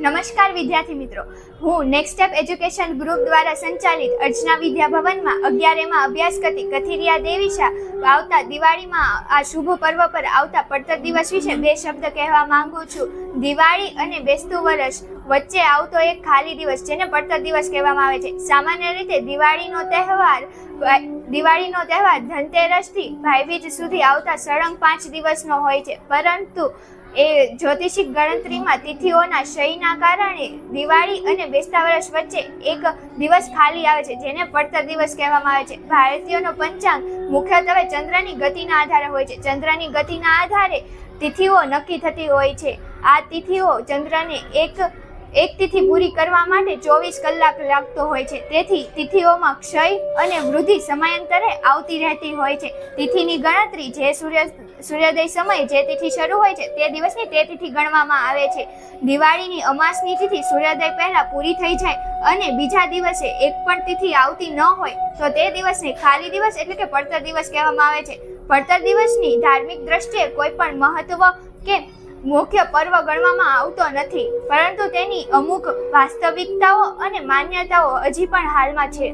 નમસ્કાર વિદ્યાર્થી મિત્રો, હું નેક્સ્ટ સ્ટેપ એજ્યુકેશન ગ્રુપ દ્વારા સંચાલિત અર્ચના વિદ્યા ભવનમાં 11માં અભ્યાસ કરતી કથિરિયા દેવીશા આવતા દિવાળીમાં આ શુભ પર્વ પર આવતા પડતર દિવસ વિશે બે શબ્દ કહેવા માંગુ છું. દિવાળી અને બેસતું વર્ષ વચ્ચે આવતો એક ખાલી દિવસ જેને પડતર દિવસ કહેવામાં આવે છે. સામાન્ય રીતે દિવાળીનો તહેવાર ધનતેરસથી ભાઈબીજ સુધી આવતા સળંગ 5 દિવસનો હોય છે, પરંતુ એ જ્યોતિષિક ગણતરીમાં તિથિઓના ક્ષયના કારણે દિવાળી અને બેસતા વર્ષ વચ્ચે એક દિવસ ખાલી આવે છે, જેને પડતર દિવસ કહેવામાં આવે છે. ભારતીયોનો પંચાંગ મુખ્યત્વે ચંદ્રની ગતિના આધારે હોય છે. ચંદ્રની ગતિના આધારે તિથિઓ નક્કી થતી હોય છે. આ તિથિઓ ચંદ્રને એક તિથિ પૂરી કરવા માટે 24 કલાક લાગતો હોય છે. તેથી તિથિઓમાં ક્ષય અને વૃદ્ધિ સમયાંતરે આવતી રહેતી હોય છે. તિથિની ગણતરી જે સૂર્યોદય સમયે જે તિથિ શરૂ હોય છે તે દિવસની તે તિથિ ગણવામાં આવે છે. દિવાળીની અમાસની તિથિ સૂર્યોદય પહેલા પૂરી થઈ જાય અને બીજા દિવસે એક પણ તિથિ આવતી ન હોય તો તે દિવસને ખાલી દિવસ એટલે કે પડતર દિવસ કહેવામાં આવે છે. પડતર દિવસની ધાર્મિક દ્રષ્ટિએ કોઈ પણ મહત્વ કે મુખ્ય પર્વ ગણવામાં આવતો નથી, પરંતુ તેની અમુક વાસ્તવિકતાઓ અને માન્યતાઓ હજી પણ હાલમાં છે.